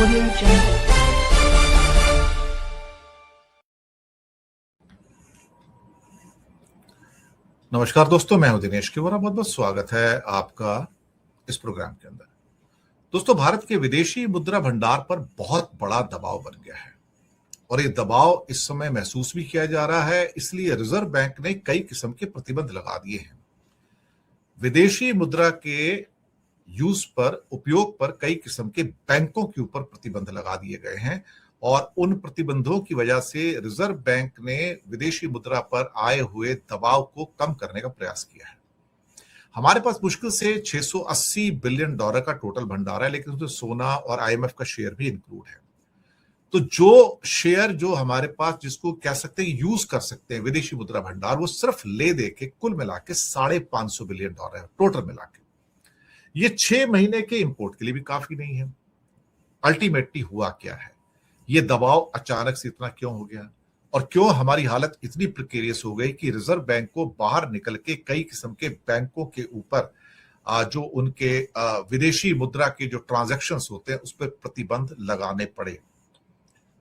Audio Jungle. नमस्कार दोस्तों, मैं हूं दिनेश किवरा। बहुत बहुत स्वागत है आपका इस प्रोग्राम के अंदर। दोस्तों, भारत के विदेशी मुद्रा भंडार पर बहुत बड़ा दबाव बन गया है और ये दबाव इस समय महसूस भी किया जा रहा है। इसलिए रिजर्व बैंक ने कई किस्म के प्रतिबंध लगा दिए हैं। विदेशी मुद्रा के उपयोग पर कई किस्म के बैंकों के ऊपर प्रतिबंध लगा दिए गए हैं और उन प्रतिबंधों की वजह से रिजर्व बैंक ने विदेशी मुद्रा पर आए हुए दबाव को कम करने का प्रयास किया है। हमारे पास मुश्किल से 680 बिलियन डॉलर का टोटल भंडार है, लेकिन उसमें सोना और आईएमएफ का शेयर भी इंक्लूड है। तो जो शेयर जो हमारे पास, जिसको कह सकते हैं यूज कर सकते हैं विदेशी मुद्रा भंडार, वो सिर्फ ले दे के कुल मिला के 550 बिलियन डॉलर है टोटल मिला के। ये 6 महीने के इंपोर्ट के लिए भी काफी नहीं है। अल्टीमेटली हुआ क्या है, ये दबाव अचानक से इतना क्यों हो गया और क्यों हमारी हालत इतनी प्रिकेरियस हो गई कि रिजर्व बैंक को बाहर निकल के कई किस्म के बैंकों के ऊपर जो उनके विदेशी मुद्रा के जो ट्रांजैक्शंस होते हैं उस पर प्रतिबंध लगाने पड़े।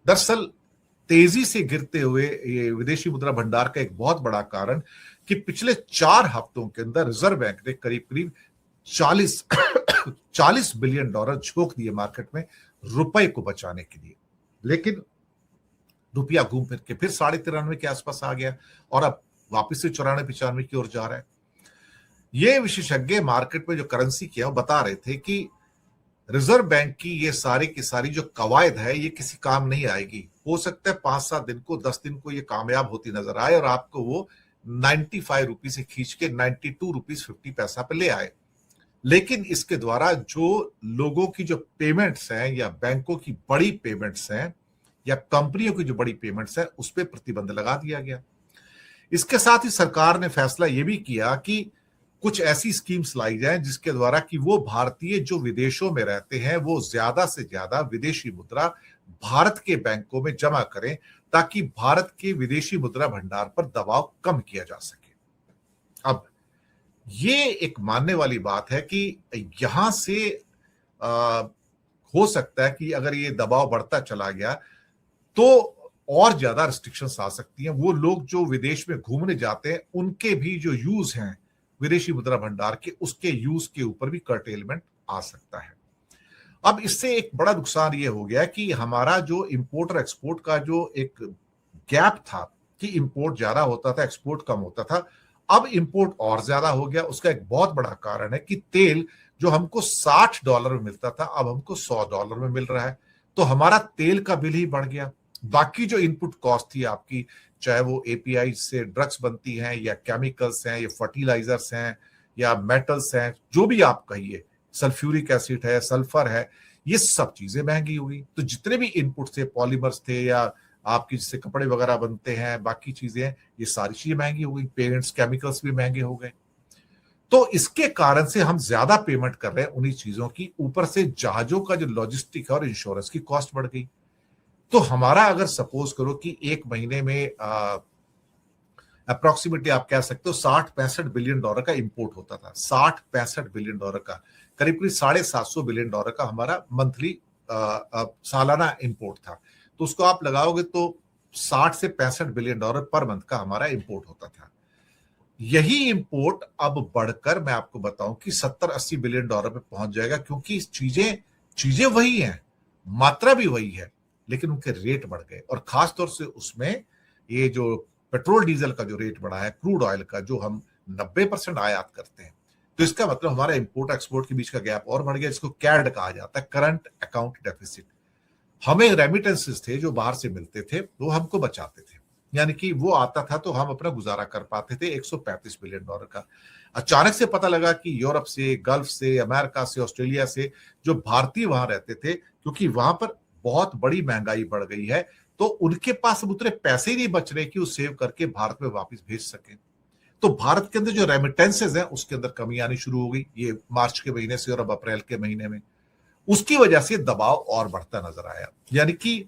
दरअसल तेजी से गिरते हुए ये विदेशी मुद्रा भंडार का एक बहुत बड़ा कारण कि पिछले 4 हफ्तों के अंदर रिजर्व बैंक ने करीब करीब 40 बिलियन डॉलर झोंक दिए मार्केट में रुपए को बचाने के लिए। लेकिन रुपया घूम फिर के फिर 93.5 के आसपास आ गया और अब वापस से 94-95 की ओर जा रहा है। ये विशेषज्ञ मार्केट में जो करेंसी किया वो बता रहे थे कि रिजर्व बैंक की ये सारी की सारी जो कवायद है ये किसी काम नहीं आएगी। हो सकता है 5-7 दिन को 10 दिन को ये कामयाब होती नजर आए और आपको वो 95 रुपीज से खींच के 92 रुपीज 50 पैसा पे ले आए। लेकिन इसके द्वारा जो लोगों की जो पेमेंट्स हैं या बैंकों की बड़ी पेमेंट्स हैं या कंपनियों की जो बड़ी पेमेंट्स हैं उस पर प्रतिबंध लगा दिया गया। इसके साथ ही सरकार ने फैसला यह भी किया कि कुछ ऐसी स्कीम्स लाई जाएं जिसके द्वारा कि वो भारतीय जो विदेशों में रहते हैं वो ज्यादा से ज्यादा विदेशी मुद्रा भारत के बैंकों में जमा करें ताकि भारत के विदेशी मुद्रा भंडार पर दबाव कम किया जा सके। अब ये एक मानने वाली बात है कि यहां से हो सकता है कि अगर ये दबाव बढ़ता चला गया तो और ज्यादा रिस्ट्रिक्शंस आ सकती हैं। वो लोग जो विदेश में घूमने जाते हैं उनके भी जो यूज हैं विदेशी मुद्रा भंडार के, उसके यूज के ऊपर भी कर्टेलमेंट आ सकता है। अब इससे एक बड़ा नुकसान ये हो गया कि हमारा जो इंपोर्ट और एक्सपोर्ट का जो एक गैप था कि इंपोर्ट ज्यादा होता था एक्सपोर्ट कम होता था, अब इंपोर्ट और ज्यादा हो गया। उसका एक बहुत बड़ा कारण है कि तेल जो हमको $60 में मिलता था अब हमको $100 में मिल रहा है, तो हमारा तेल का बिल ही बढ़ गया। बाकी जो इनपुट कॉस्ट थी आपकी, चाहे वो एपीआई से ड्रग्स बनती हैं या केमिकल्स हैं या फर्टिलाइजर्स हैं या मेटल्स हैं, जो भी आप कहिए, सल्फ्यूरिक एसिड है, सल्फर है, ये सब चीजें महंगी हुई। तो जितने भी इनपुट थे, पॉलीमर्स थे या आपकी जिससे कपड़े वगैरह बनते हैं, बाकी चीजें, ये सारी चीजें महंगी हो गई। पेरेंट्स केमिकल्स भी महंगे हो गए। तो इसके कारण से हम ज्यादा पेमेंट कर रहे हैं उन्हीं चीजों की। ऊपर से जहाजों का जो लॉजिस्टिक है और इंश्योरेंस की कॉस्ट बढ़ गई। तो हमारा अगर सपोज करो कि एक महीने में अप्रोक्सीमेटली आप कह सकते हो 60-65 बिलियन डॉलर का इंपोर्ट होता था। 60-65 बिलियन डॉलर का, करीब करीब 750 बिलियन डॉलर का हमारा मंथली सालाना इंपोर्ट था। तो उसको आप लगाओगे तो 60 से 65 बिलियन डॉलर पर मंथ का हमारा इंपोर्ट होता था। यही इंपोर्ट अब बढ़कर मैं आपको बताऊं कि 70-80 बिलियन डॉलर पे पहुंच जाएगा, क्योंकि चीजें वही हैं, मात्रा भी वही है, लेकिन उनके रेट बढ़ गए। और खासतौर से उसमें ये जो पेट्रोल डीजल का जो रेट बढ़ा है, क्रूड ऑयल का, जो हम 90% आयात करते हैं, तो इसका मतलब हमारा इंपोर्ट एक्सपोर्ट के बीच का गैप और बढ़ गया, जिसको कैड कहा जाता है, करंट अकाउंट डेफिसिट। हमें रेमिटेंसेस थे जो बाहर से मिलते थे, वो हमको बचाते थे, यानी कि वो आता था तो हम अपना गुजारा कर पाते थे। 135 बिलियन डॉलर का अचानक से पता लगा कि यूरोप से, गल्फ से, अमेरिका से, ऑस्ट्रेलिया से जो भारतीय वहां रहते थे, क्योंकि वहां पर बहुत बड़ी महंगाई बढ़ गई है, तो उनके पास अब उतने पैसे ही नहीं बच रहे कि वो सेव करके भारत में वापस भेज सके। तो भारत के अंदर जो रेमिटेंसेज हैं उसके अंदर कमी आनी शुरू हो गई ये मार्च के महीने से और अब अप्रैल के महीने में। उसकी वजह से दबाव और बढ़ता नजर आया। यानी कि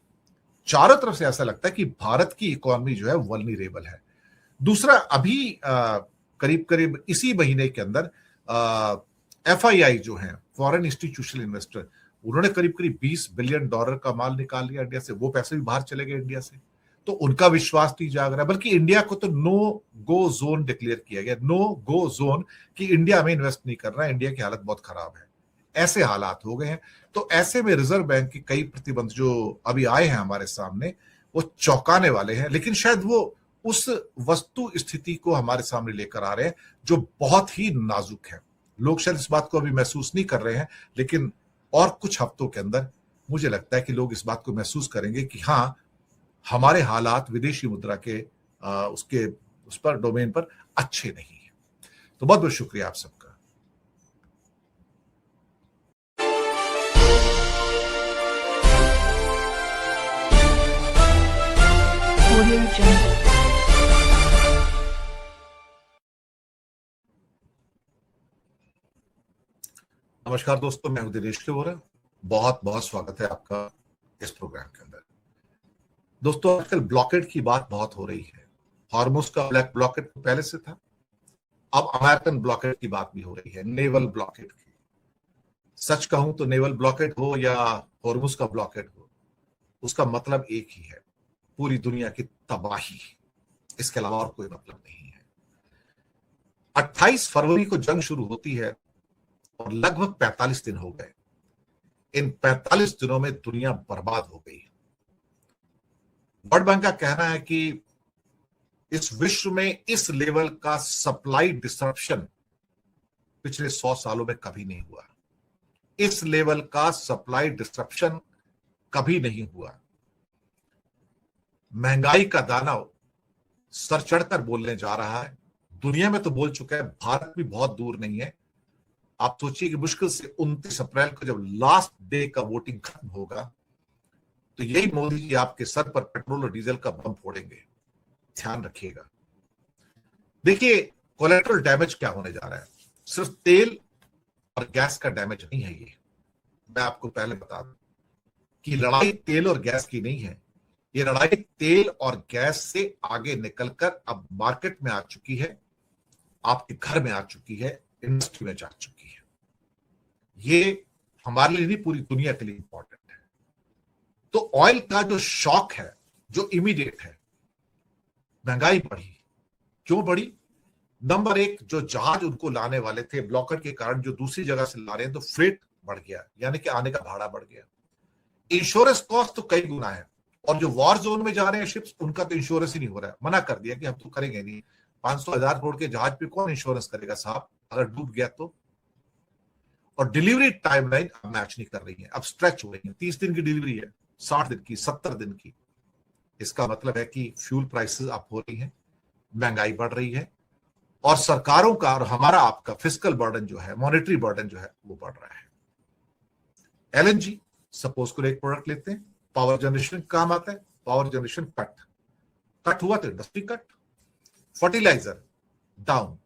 चारों तरफ से ऐसा लगता है कि भारत की इकोनॉमी जो है वल्नरेबल है। दूसरा, अभी करीब करीब इसी महीने के अंदर एफआईआई जो है, फॉरेन इंस्टीट्यूशनल इन्वेस्टर, उन्होंने करीब करीब $20 बिलियन का माल निकाल लिया इंडिया से, वो पैसे भी बाहर चले गए इंडिया से, तो उनका विश्वास नहीं जाग रहा है। बल्कि इंडिया को तो नो गो जोन डिक्लेयर किया गया, नो गो जोन, कि इंडिया में इन्वेस्ट नहीं करना है, इंडिया की हालत बहुत खराब है, ऐसे हालात हो गए हैं। तो ऐसे में रिजर्व बैंक के कई प्रतिबंध जो अभी आए हैं हमारे सामने, वो चौंकाने वाले हैं, लेकिन शायद वो उस वस्तु स्थिति को हमारे सामने लेकर आ रहे हैं जो बहुत ही नाजुक है। लोग शायद इस बात को अभी महसूस नहीं कर रहे हैं, लेकिन और कुछ हफ्तों के अंदर मुझे लगता है कि लोग इस बात को महसूस करेंगे कि हाँ, हमारे हालात विदेशी मुद्रा के उस पर डोमेन पर अच्छे नहीं है। तो बहुत बहुत शुक्रिया आप सबका। नमस्कार दोस्तों, मैं हूं दिनेश किवोरा। बहुत बहुत स्वागत है आपका इस प्रोग्राम के अंदर। दोस्तों, आजकल ब्लॉकेड की बात बहुत हो रही है। हॉर्मुज का ब्लैक ब्लॉकेड पहले से था, अब अमेरिकन ब्लॉकेड की बात भी हो रही है, नेवल ब्लॉकेड की। सच कहूं तो नेवल ब्लॉकेड हो या हॉर्मुज का ब्लॉकेड हो, उसका मतलब एक ही है, पूरी दुनिया की तबाही। इसके अलावा और कोई मतलब नहीं है। 28 फरवरी को जंग शुरू होती है और लगभग 45 दिन हो गए। इन 45 दिनों में दुनिया बर्बाद हो गई। वर्ल्ड बैंक का कहना है कि इस विश्व में इस लेवल का सप्लाई डिसरप्शन पिछले 100 सालों में कभी नहीं हुआ। इस लेवल का सप्लाई डिसरप्शन कभी नहीं हुआ। महंगाई का दानव सर चढ़कर बोलने जा रहा है। दुनिया में तो बोल चुका है, भारत भी बहुत दूर नहीं है। आप सोचिए कि मुश्किल से 29 अप्रैल को जब लास्ट डे का वोटिंग खत्म होगा, तो यही मोदी जी आपके सर पर पेट्रोल और डीजल का बम फोड़ेंगे। ध्यान रखिएगा। देखिए, कोलेटरल डैमेज क्या होने जा रहा है। सिर्फ तेल और गैस का डैमेज नहीं है ये। मैं आपको पहले बता दूं कि लड़ाई तेल और गैस की नहीं है। ये लड़ाई तेल और गैस से आगे निकलकर अब मार्केट में आ चुकी है, आपके घर में आ चुकी है, इंडस्ट्री में जा चुकी है। ये हमारे लिए नहीं, पूरी दुनिया के लिए इंपॉर्टेंट है। तो ऑयल का जो शॉक है, जो इमीडिएट है, महंगाई बढ़ी। क्यों बढ़ी? नंबर एक, जो जहाज उनको लाने वाले थे ब्लॉकेड के कारण, जो दूसरी जगह से ला रहे हैं, तो फ्रेट बढ़ गया, यानी कि आने का भाड़ा बढ़ गया। इंश्योरेंस कॉस्ट तो कई गुना है। और जो वॉर जोन में जा रहे हैं शिप्स, उनका तो इंश्योरेंस ही नहीं हो रहा है। मना कर दिया कि हम तो करेंगे नहीं। 500,000 करोड़ के जहाज पे कौन इंश्योरेंस करेगा साहब, अगर डूब गया तो। और डिलीवरी टाइमलाइन अब मैच नहीं कर रही है, अब स्ट्रेच हो रही है। 30 दिन की डिलीवरी है, 60 दिन की, 70 दिन की। इसका मतलब है कि फ्यूल प्राइसेस अप हो रही है, महंगाई बढ़ रही है, और सरकारों का और हमारा आपका फिस्कल बर्डन जो है, मॉनेटरी बर्डन जो है, वो बढ़ रहा है। एलएनजी, सपोज को एक प्रोडक्ट लेते हैं, पावर जनरेशन काम आता है। पावर जनरेशन कट हुआ तो industry cut. Fertilizer down.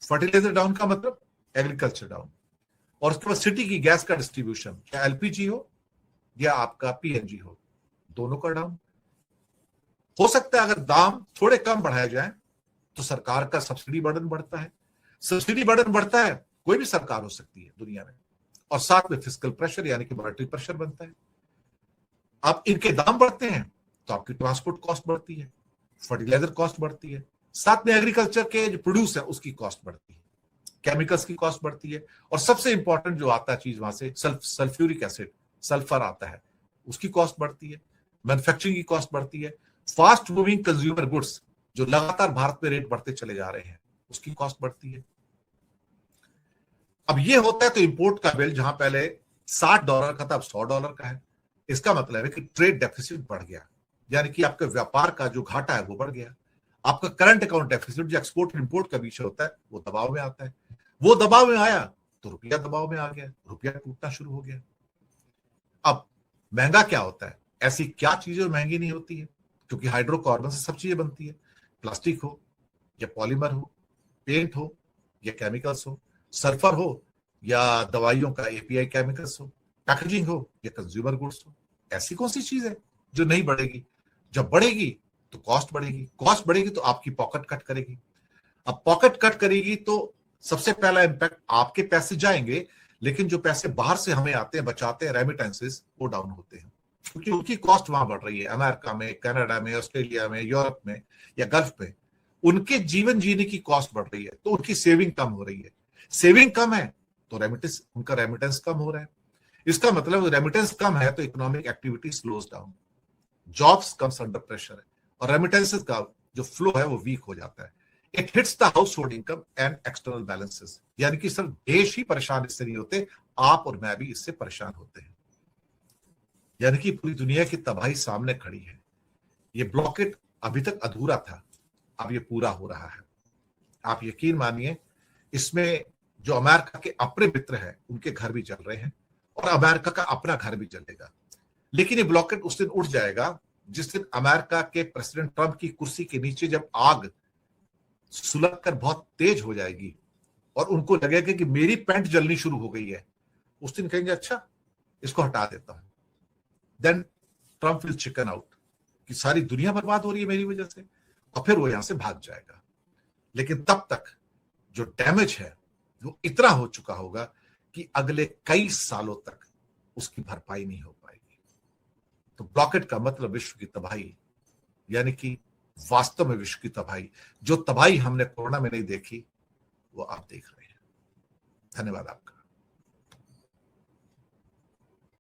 Fertilizer down का मतलब एग्रीकल्चर डाउन। और उसके बाद सिटी की गैस का डिस्ट्रीब्यूशन, चाहे एलपीजी हो या आपका पीएनजी हो, दोनों का डाउन। हो सकता है अगर दाम थोड़े कम बढ़ाए जाए तो सरकार का सब्सिडी बर्डन बढ़ता है। सब्सिडी बर्डन बढ़ता है, कोई भी सरकार हो सकती है दुनिया में, और साथ में फिस्कल प्रेशर यानी कि मॉनेटरी प्रेशर बनता है। अब इनके दाम बढ़ते हैं तो आपकी ट्रांसपोर्ट कॉस्ट बढ़ती है, फर्टिलाइजर कॉस्ट बढ़ती है, साथ में एग्रीकल्चर के जो प्रोड्यूस है उसकी कॉस्ट बढ़ती है, केमिकल्स की कॉस्ट बढ़ती है, और सबसे इंपॉर्टेंट जो आता है चीज वहां से सल्फ्यूरिक एसिड, सल्फर आता है, उसकी कॉस्ट बढ़ती है, मैन्युफैक्चरिंग की कॉस्ट बढ़ती है, फास्ट मूविंग कंज्यूमर गुड्स जो लगातार भारत में रेट बढ़ते चले जा रहे हैं, उसकी कॉस्ट बढ़ती है। अब ये होता है तो इंपोर्ट का बिल जहां पहले $60 का था, अब $100 का है। इसका मतलब है कि ट्रेड डेफिसिट बढ़ गया, यानी कि आपके व्यापार का जो घाटा है वो बढ़ गया। आपका करंट अकाउंट डेफिसिट जो एक्सपोर्ट इंपोर्ट का विषय होता है, वो दबाव में आता है। वो दबाव में आया तो रुपया दबाव में आ गया, रुपया टूटना शुरू हो गया। अब महंगा क्या होता है? ऐसी क्या चीजें महंगी नहीं होती है, क्योंकि हाइड्रोकार्बन से सब चीजें बनती है। प्लास्टिक हो या पॉलीमर हो, पेंट हो या केमिकल्स हो, सल्फर हो या दवाइयों का एपीआई केमिकल्स हो, पैकेजिंग हो या कंज्यूमर गुड्स हो। ऐसी कौन सी चीज है जो नहीं बढ़ेगी? जब बढ़ेगी तो कॉस्ट बढ़ेगी, कॉस्ट बढ़ेगी तो आपकी पॉकेट कट करेगी। अब पॉकेट कट करेगी तो सबसे पहला इंपैक्ट आपके पैसे जाएंगे, लेकिन जो पैसे बाहर से हमें आते हैं, बचाते हैं, रेमिटेंसेस, वो डाउन होते हैं, क्योंकि उनकी कॉस्ट वहां बढ़ रही है। अमेरिका में, कनाडा में, ऑस्ट्रेलिया में, यूरोप में या गल्फ में उनके जीवन जीने की कॉस्ट बढ़ रही है, तो उनकी सेविंग कम हो रही है। सेविंग कम है तो रेमिटेंस, उनका रेमिटेंस कम हो रहा है। इसका मतलब रेमिटेंस कम है तो economic activity slows down, jobs comes under pressure है, और रेमिटेंसेस का जो फ्लो है वो वीक हो जाता है। It hits the house hold income and external balances, यानी कि सिर्फ देश ही परेशान इससे नहीं होते, आप और मैं भी इससे परेशान होते हैं। यानी कि पूरी दुनिया की तबाही सामने खड़ी है। ये ब्लॉकेट अभी तक अधूरा था, अब ये पूरा हो रहा है। आप यकीन मानिए, इसमें जो अमेरिका के अपने मित्र हैं उनके घर भी जल रहे हैं, और अमेरिका का अपना घर भी जलेगा। लेकिन ये ब्लॉकेट उस दिन उठ जाएगा जिस दिन अमेरिका के प्रेसिडेंट ट्रंप की कुर्सी के नीचे जब आग सुलग कर बहुत तेज हो जाएगी और उनको लगेगा कि मेरी पैंट जलनी शुरू हो गई है, उस दिन कहेंगे अच्छा इसको हटा देता हूं। Then Trump will chicken out कि सारी दुनिया बर्बाद हो रही है मेरी वजह से, और फिर वो यहां से भाग जाएगा। लेकिन तब तक जो डैमेज है वो इतना हो चुका होगा कि अगले कई सालों तक उसकी भरपाई नहीं हो पाएगी। तो ब्लॉकेट का मतलब विश्व की तबाही, यानी कि वास्तव में विश्व की तबाही, जो तबाही हमने कोरोना में नहीं देखी वो आप देख रहे हैं। धन्यवाद आपका।